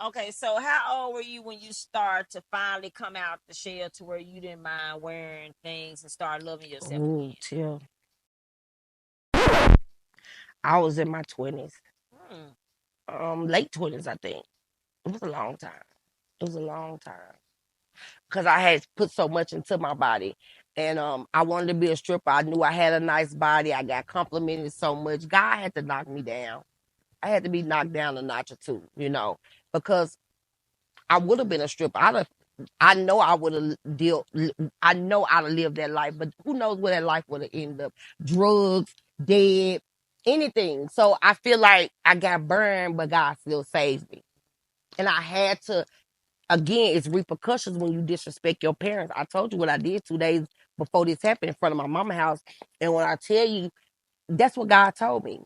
Okay, so how old were you when you start to finally come out the shell to where you didn't mind wearing things and start loving yourself Ooh, again? till I was in my 20s, Hmm. late 20s, I think. It was a long time. It was a long time because I had put so much into my body, and I wanted to be a stripper. I knew I had a nice body. I got complimented so much. God had to knock me down. I had to be knocked down a notch or two, because I would have been a stripper. I know I would have I know I'd have lived that life, but who knows where that life would have ended up? Drugs, dead, anything. So I feel like I got burned, but God still saved me. And I had to, again, it's repercussions when you disrespect your parents. I told you what I did 2 days before this happened in front of my mama house. And when I tell you, that's what God told me.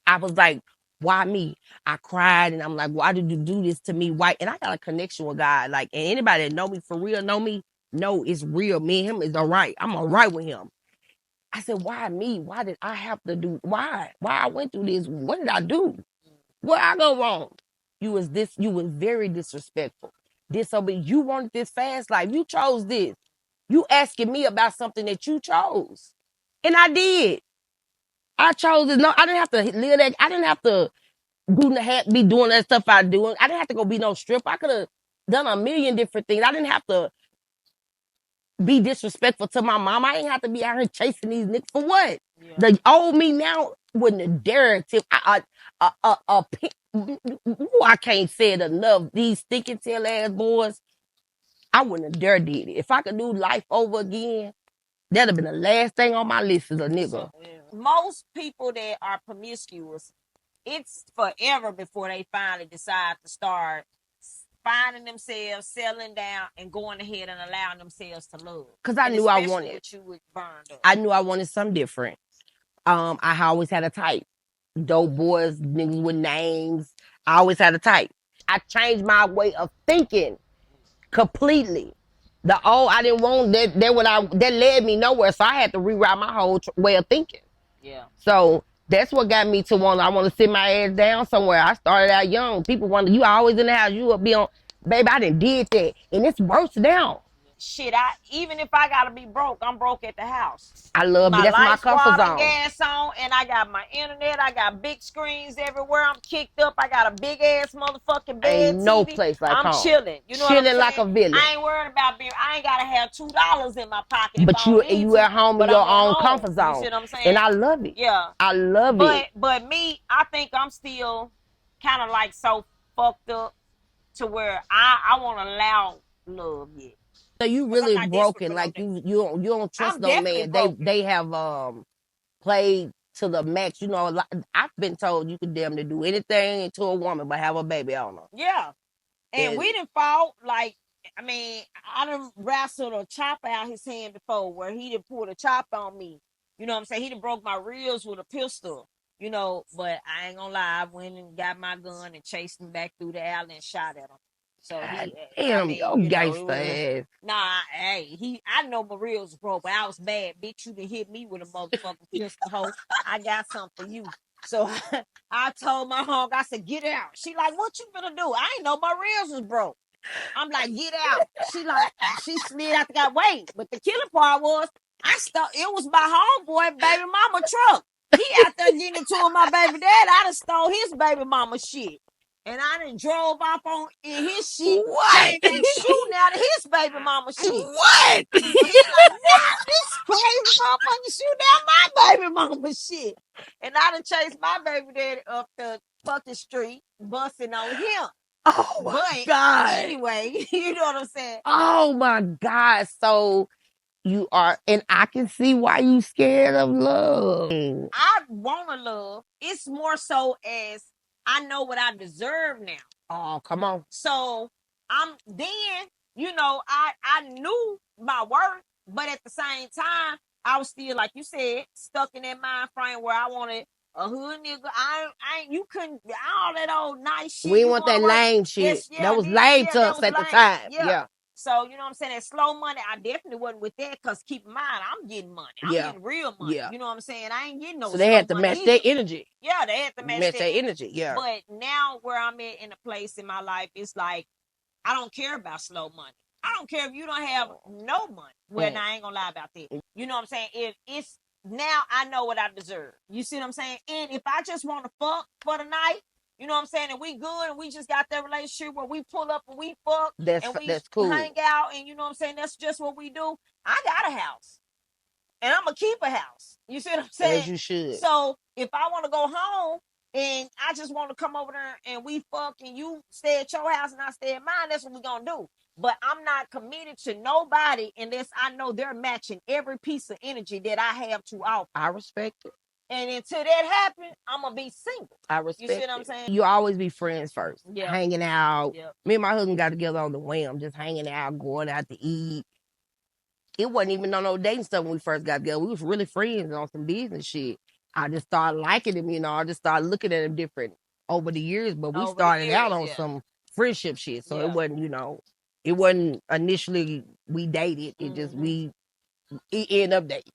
I was like, why me? I cried and I'm like, why did you do this to me? Why? And I got a connection with God. Like, and anybody that know me for real, know me, know it's real. Me and him is all right. I'm all right with him. I said, why me? Why did I have to do? Why? Why I went through this? What did I do? Where I go wrong? You was very disrespectful. Disobedient. You wanted this fast life. You chose this. You asking me about something that you chose. And I did. I chose it. No, I didn't have to live that. I didn't have to be doing that stuff I do. I didn't have to go be no stripper. I could have done a million different things. I didn't have to be disrespectful to my mom. I didn't have to be out here chasing these niggas for what? Yeah. The old me now wouldn't have dared to. I can't say it enough. These stinking tail ass boys, I wouldn't have dared did it. If I could do life over again, that'd have been the last thing on my list as a nigga. So most people that are promiscuous, it's forever before they finally decide to start finding themselves, settling down, and going ahead and allowing themselves to love. Cause I And knew I especially wanted. with you with burned up. I knew I wanted something different. I always had a type. Dope boys, niggas with names. I always had a type. I changed my way of thinking completely. I didn't want that. That led me nowhere. So I had to rewrite my whole way of thinking. Yeah. So that's what got me to I want to sit my ass down somewhere. I started out young. People wonder, you always in the house. You will be on, baby, I done did that. And it's worse now. Shit, I even if I gotta be broke, I'm broke at the house. I love it. My That's my lights, comfort water, zone. gas on, and I got my internet. I got big screens everywhere. I'm kicked up. I got a big ass motherfucking Ain't bed no TV. place like I'm home. chilling. You know what I'm Chilling like saying? a villain. I ain't worried about being. I ain't gotta have $2 in my pocket if But I don't need you to. at home in But your I'm at own home. comfort You see zone. what I'm saying? And I love it. Yeah. I love it. But me, I think I'm still kind of like so fucked up to where I won't allow love yet. So you Cause I'm really not desperate broken. for no Like nigga. you don't trust I'm no definitely man. They broken. they have played to the max. I've been told you could damn to do anything to a woman but have a baby on her. Yeah. And And we done fought like I mean, I done wrestled a chopper out his hand before where he done pulled a chopper on me. You know what I'm saying? He done broke my ribs with a pistol. But I ain't gonna lie, I went and got my gun and chased him back through the alley and shot at him. So God I damn, mean, your it gangster was ass. nah. I know my ribs broke, but I was bad, bitch. You done hit me with a motherfucking pistol, hoe. I got something for you. So I told my honk, I said, get out. She like, what you gonna do? I ain't know my ribs was broke. I'm like, get out. She slid out the guy. Wait, but the killing part was, it was my homeboy, baby mama truck. He out there getting into it with my baby dad. I done stole his baby mama shit. And I done drove off on in his shit, What? came back shooting out of his baby mama shit. What? So he like, what? This crazy motherfucker shooting out my baby mama shit. And I done chased my baby daddy up the fucking street, busting on him. Oh my But God. anyway, you know what I'm saying? Oh my God. So you are, and I can see why you scared of love. I want to love. It's more so as I know what I deserve now. Oh, come on. So I'm then, I knew my worth, but at the same time, I was still, like you said, stuck in that mind frame where I wanted a hood nigga. You couldn't, all that old nice shit. We You want going that to work? lame shit. Yes, that yeah, was lame to that us was at the lame. time. Yeah. Yeah. So, you know what I'm saying? That slow money, I definitely wasn't with that because keep in mind, I'm getting money. I'm Yeah. getting real money. Yeah. You know what I'm saying? I ain't getting no So they slow had to money match either. their energy. Yeah, they had to match their energy. Yeah. But now where I'm at in a place in my life, it's like, I don't care about slow money. I don't care if you don't have no money. Well, now I ain't gonna lie about that. You know what I'm saying? If it's now I know what I deserve. You see what I'm saying? And if I just want to fuck for the night, you know what I'm saying? And we good and we just got that relationship where we pull up and we fuck and we that's cool. hang out and you know what I'm saying? That's just what we do. I got a house. And I'm gonna keep a house. You see what I'm saying? As you should. So if I want to go home and I just want to come over there and we fuck and you stay at your house and I stay at mine, that's what we're gonna do. But I'm not committed to nobody unless I know they're matching every piece of energy that I have to offer. I respect it. And until that happens, I'm gonna be single. I respect You see what I'm saying? You always be friends first. Yeah. Hanging out. Yeah. Me and my husband got together on the whim, just hanging out, going out to eat. It wasn't even on no dating stuff when we first got together. We was really friends on some business shit. I just started liking him, you know. I just started looking at him different over the years. But we started out on some friendship shit. So it wasn't, you know, it wasn't initially we dated. It just it ended up dating.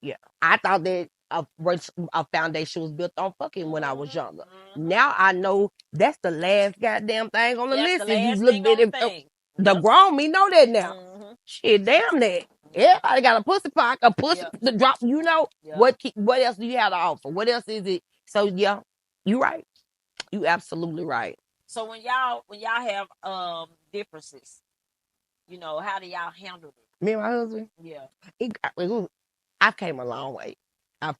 Yeah. I thought that a foundation was built on fucking when I was younger. Now I know that's the last goddamn thing on the list. If you look at it, the grown me know that now. Shit, damn that. Everybody got a pussy pock, a pussy to drop. You know what else do you have to offer? What else is it? So yeah, you right. You absolutely right. So when y'all have differences, you know, how do y'all handle it? Me and my husband. Yeah. I've came a long way. I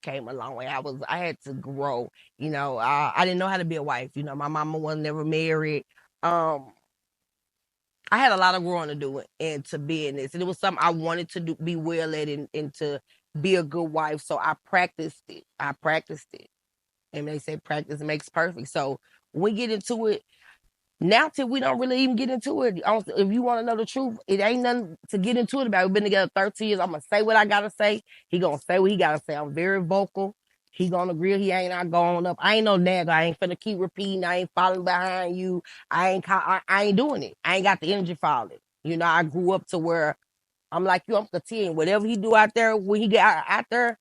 had to grow. You know, I didn't know how to be a wife. You know, my mama was never married. I had a lot of growing to do and to be in this. And it was something I wanted to do, be well at and to be a good wife. So I practiced it. And they say practice makes perfect. So when we get into it, now till we don't really even get into it. If you want to know the truth, it ain't nothing to get into it about. We've been together 13 years. I'm going to say what I got to say. He going to say what he got to say. I'm very vocal. He going to agree. He ain't not going up. I ain't no nagger. I ain't finna keep repeating. I ain't following behind you. I ain't doing it. I ain't got the energy for it. You know, I grew up to where I'm like you. I'm continuing. Whatever he do out there, when he get out there,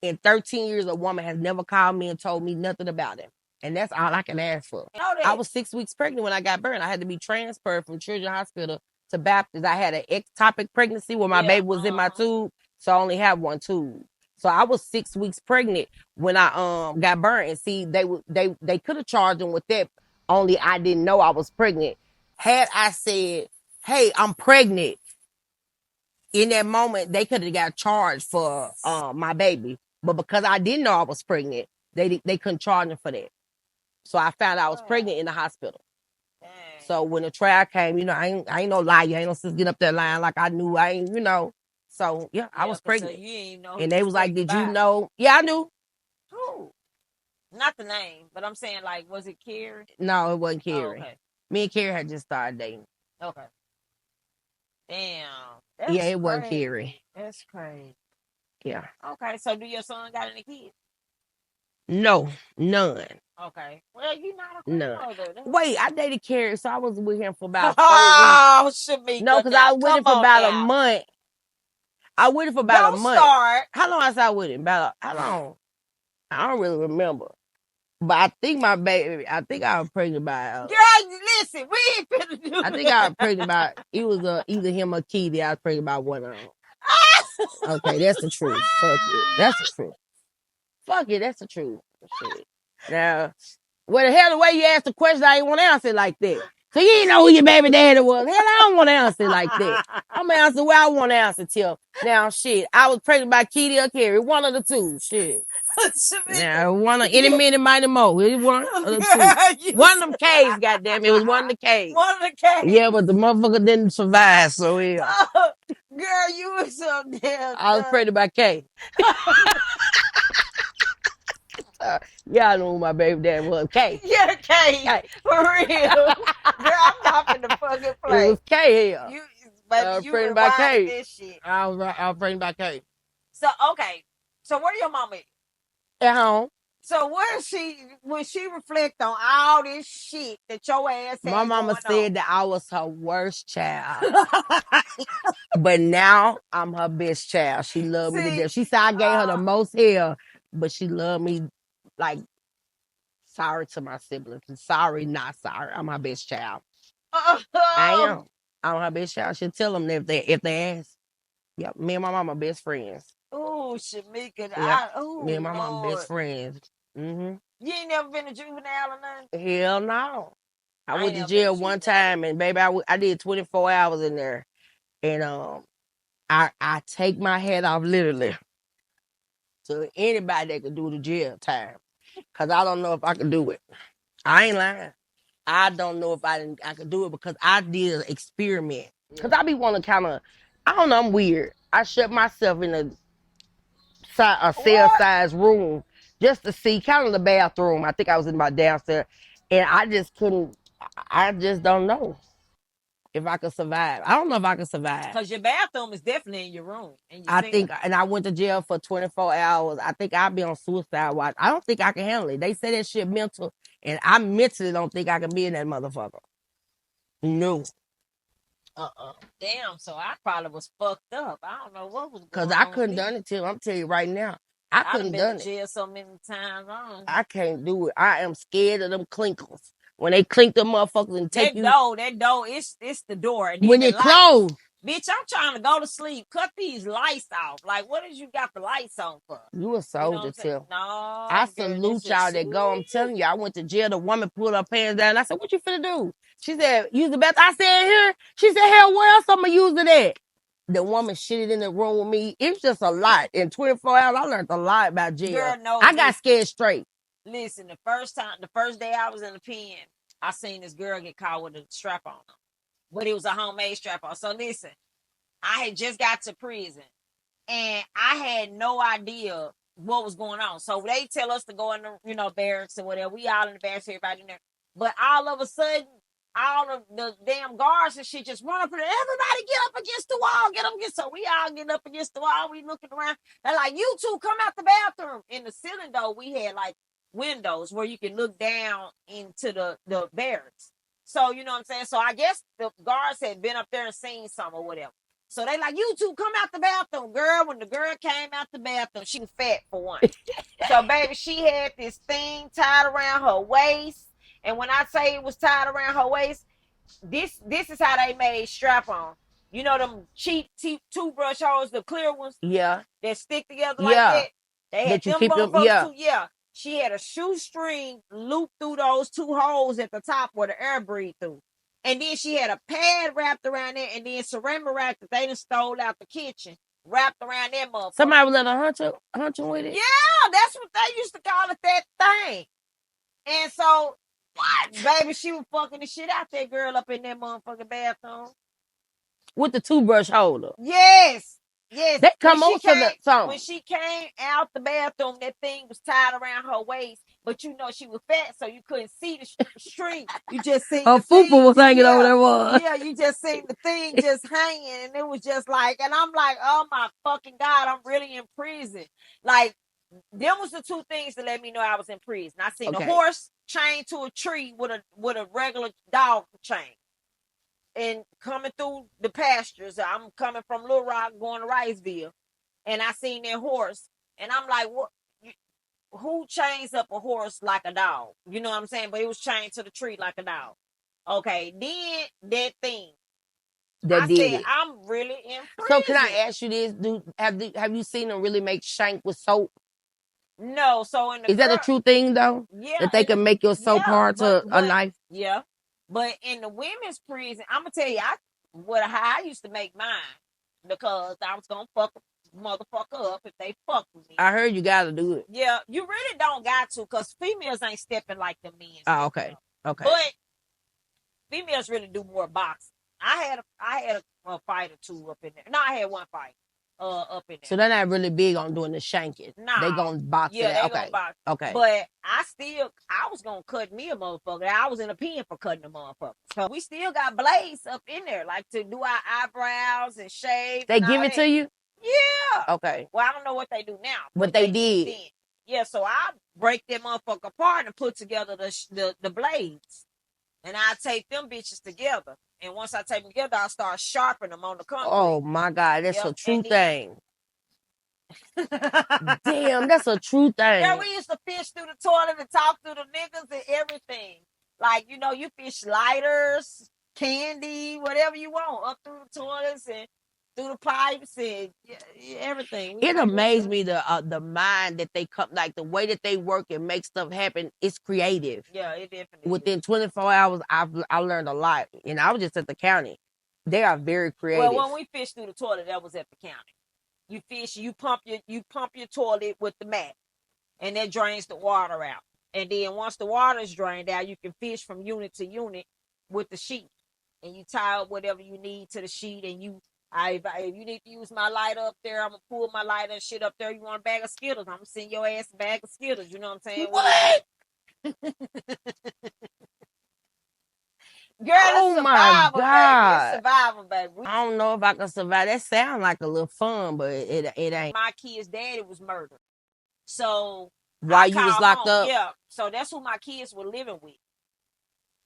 in 13 years, a woman has never called me and told me nothing about him. And that's all I can ask for. I was 6 weeks pregnant when I got burned. I had to be transferred from Children's Hospital to Baptist. I had an ectopic pregnancy where my baby was in my tube, so I only have one tube. So I was 6 weeks pregnant when I got burned. And see, they could have charged him with that. Only I didn't know I was pregnant. Had I said, "Hey, I'm pregnant," in that moment they could have got charged for my baby. But because I didn't know I was pregnant, they couldn't charge him for that. So I found out I was pregnant in the hospital. Dang. So when the trial came, you know, I ain't no liar. I ain't no sis get up that line like I knew. I ain't, you know. So yeah, I was pregnant. So you ain't know and they was like, "Did you know?" Yeah, I knew. Who? Not the name, but I'm saying like, was it Carrie? No, it wasn't Carrie. Oh, okay. Me and Carrie had just started dating. Okay. Damn. That's it wasn't Carrie. That's crazy. Yeah. Okay, so do your son got any kids? No, none. Okay. Well, you not a grandmother. None. Wait, I dated Carrie, so I was with him for about 4 weeks. Shamekia. No, because I was with him for about a month. I was with him for about a month. Start. How long I was with him? How long? I don't really remember. But I think I was pregnant by. Girl, listen, we ain't finna do that. I think I was pregnant by, it was either him or Keely. I was pregnant by one of them. Okay, that's the truth. Fuck it. That's the truth. Fuck it, that's the truth. Shit. Now, well, the hell, the way you asked the question, I ain't want to answer it like that. So you didn't know who your baby daddy was. Hell, I don't want to answer it like that. I'm going to answer where I want to answer till. Now, shit, I was pregnant by Keely or Carrie. One of the two. Shit. Now, one of any minute, mighty mo. It was one of the two. One of them caves, goddamn. It was one of the caves. One of the caves. Yeah, but the motherfucker didn't survive, so yeah. Oh, girl, you were so damn. I was pregnant by Kay. Y'all know who my baby dad was. K. Yeah, K. For real. Girl, I'm not in the fucking play. It was K here. Baby, you pregnant by K. This shit. I was pregnant by K. So, okay. So, where your mama at? At home. So when she reflect on all this shit that your ass My had mama going said that I was her worst child. But now I'm her best child. She loved me to See, death. She said I gave her the most hell, but she loved me like sorry to my siblings. Sorry, not sorry. I'm her best child. I am. I'm her best child. She'll tell them if they ask. Yep. Me and my mama best friends. oh, Shamekia, Yep. Me oh and my mama best Lord. friends. You ain't never been a juvenile or nothing? Hell no. I I went ain't to never been a jail one juvenile. time, and baby, I did 24 hours in there, and I take my hat off literally to anybody that could do the jail time, cause I don't know if I could do it. I ain't lying. I don't know if I could do it because I did an experiment. Cause I be want to kind of, I don't know, I'm weird. I shut myself in a cell What? size room just to see kind of the bathroom. I think I was in my downstairs, and I just couldn't. I just don't know if I could survive. I don't know if I could survive. Because your bathroom is definitely in your room. And you I see, think, and I went to jail for 24 hours. I think I'll be on suicide watch. I don't think I can handle it. They say that shit mental, and I mentally don't think I can be in that motherfucker. No, damn, so I probably was fucked up. I don't know what was because going I on with couldn't me. done it till I'm telling you right now. I I done couldn't been to done it. jail so many times. I can't do it. I am scared of them clinkers. When they clink them motherfuckers and take you, That door, it's the door. And then when the it light. close, Bitch, I'm trying to go to sleep. Cut these lights off. Like, what is you got the lights on for? you a You know what soldier I'm saying? too. I No, girl, this salute y'all is that go. I'm telling you, I went to jail. The woman pulled her pants down. I said, "What you finna do?" She said, "Use the bathroom." I said, "Here." She said, "Hell, where else I'ma use it at?" The woman shitted in the room with me. It's just a lot. In 24 hours, I learned a lot about jail. girl, no, I got scared straight. listen, the first day I was in the pen, I seen this girl get caught with a strap on her. But it was a homemade strap on. So listen, I had just got to prison and I had no idea what was going on. So they tell us to go in the, barracks or whatever. We all in the barracks, everybody in there. But all of a sudden, all of the damn guards and shit just run up and everybody get up against the wall, get up against. So we all getting up against the wall. We looking around. They're like, you two come out the bathroom. In the ceiling though, we had like windows where you can look down into the barracks. So you know what I'm saying. So I guess the guards had been up there and seen something or whatever. So they like, you two come out the bathroom. Girl, when the girl came out the bathroom, she was fat for one. So, baby, she had this thing tied around her waist. And when I say it was tied around her waist, this is how they made strap-on. You know them cheap toothbrush holes, the clear ones Yeah, that stick together like yeah. that? They had That you them keep them. motherfuckers Yeah. too. Yeah. She had a shoestring looped through those two holes at the top where the air breathed through. And then she had a pad wrapped around there, and then ceramic wrap that they done stole out the kitchen wrapped around that motherfucker. Somebody was let her hunt you with it. Yeah, that's what they used to call it, that thing. And so, what? Baby, she was fucking the shit out that girl up in that motherfucking bathroom. With the toothbrush holder. Yes. Yes. They come on to the song. When she came out the bathroom, that thing was tied around her waist. But you know she was fat, so you couldn't see the string. You just seen Her the thing. fupa was hanging over Yeah. there. Was. Yeah, you just seen the thing just hanging, and it was just like, and I'm like, oh my fucking God, I'm really in prison. Like, them was the two things that let me know I was in prison. I seen a horse chained to a tree with a regular dog chain. And coming through the pastures, I'm coming from Little Rock going to Riceville, and I seen that horse, and I'm like, what? Who chains up a horse like a dog? You know what I'm saying? But it was chained to the tree like a dog. Okay, then that thing. That did said, it. I'm really in prison. So can I ask you this? Have you seen them really make shank with soap? No. So is that a true thing though? Yeah, that they can make your soap hard to a knife. Yeah, but in the women's prison, I'm gonna tell you, how I used to make mine because I was gonna fuck a motherfucker up if they fuck with me. I heard you gotta do it. Yeah, you really don't got to because females ain't stepping like the men. Oh, okay. Okay. But females really do more boxing. I had a fight or two up in there. No, I had one fight up in there. So they're not really big on doing the shanking. Nah. They gonna box it. Yeah, they Okay. gonna box. Okay. But I was gonna cut me a motherfucker. I was in a pen for cutting a motherfucker. So we still got blades up in there, like to do our eyebrows and shave. They give it to you? Yeah. Okay. Well, I don't know what they do now. But they did. Then. Yeah, so I break that motherfucker apart and put together the blades, and I take them bitches together. And once I take them together, I start sharpening them on the Oh concrete. my God, that's Yep, a true and thing. then Damn, that's a true yeah, thing. we used to fish through the toilet and talk through the niggas and everything. Like, you fish lighters, candy, whatever you want, up through the toilets and through the pipes and everything. We It make that amazed stuff. me the mind that they come, like the way that they work and make stuff happen. It's creative. Yeah, it definitely is. Within 24 hours, I learned a lot, and I was just at the county. They are very Well, creative. when we fished through the toilet, that was at the county. You fish, you pump your toilet with the mat, and that drains the water out. And then once the water is drained out, you can fish from unit to unit with the sheet, and you tie up whatever you need to the sheet. And if you need to use my lighter up there, I'm gonna pull my lighter and shit up there. You want a bag of Skittles? I'm gonna send your ass a bag of Skittles. You know what I'm saying? What? Girl, it's Oh my survival, baby. It's God! survival, baby. I don't know if I can survive. That sounds like a little fun, but it ain't. My kid's daddy was murdered, so I While you was called locked home. up. Yeah, so that's who my kids were living with.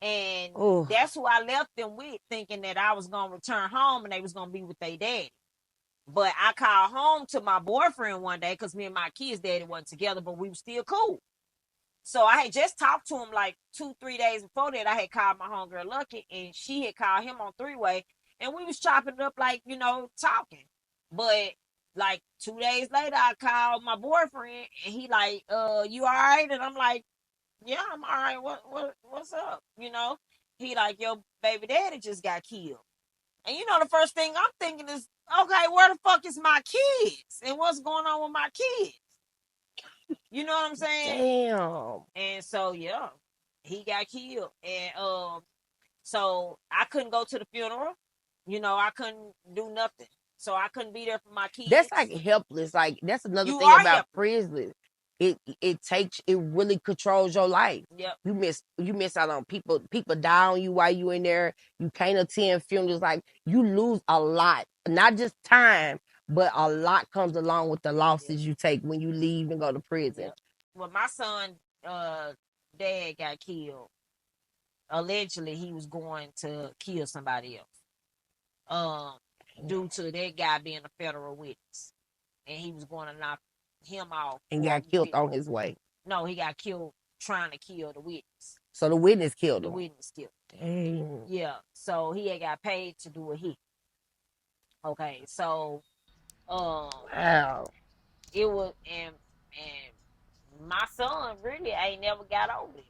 And Oh, that's who I left them with, thinking that I was gonna return home and they was gonna be with their daddy. But I called home to my boyfriend one day because me and my kids' daddy wasn't together, but we were still cool. So I had just talked to him like 2-3 days before that. I had called my homegirl Lucky, and she had called him on three-way, and we was chopping it up like talking. But like 2 days later, I called my boyfriend, and he like, you all right? And I'm like, yeah, I'm all right. What's up? He like, your baby daddy just got killed. And the first thing I'm thinking is, okay, where the fuck is my kids? And what's going on with my kids? You know what I'm saying? damn. And so yeah, he got killed. And so I couldn't go to the funeral. I couldn't do nothing. So I couldn't be there for my kids. That's like helpless. Like that's another You thing are about helpless. prison. It really controls your life. Yep. You miss out on people die on you while you in there. You can't attend funerals. Like you lose a lot. Not just time, but a lot comes along with the losses you take when you leave and go to prison. Yep. When my son dad got killed, allegedly he was going to kill somebody else. Due to that guy being a federal witness. And he was going to knock him off. And got killed on his way. No, he got killed trying to kill the witness. So the witness killed him. The witness killed him. Dang. Yeah. So he had got paid to do a hit. Okay, so wow. It was and my son really ain't never got over it.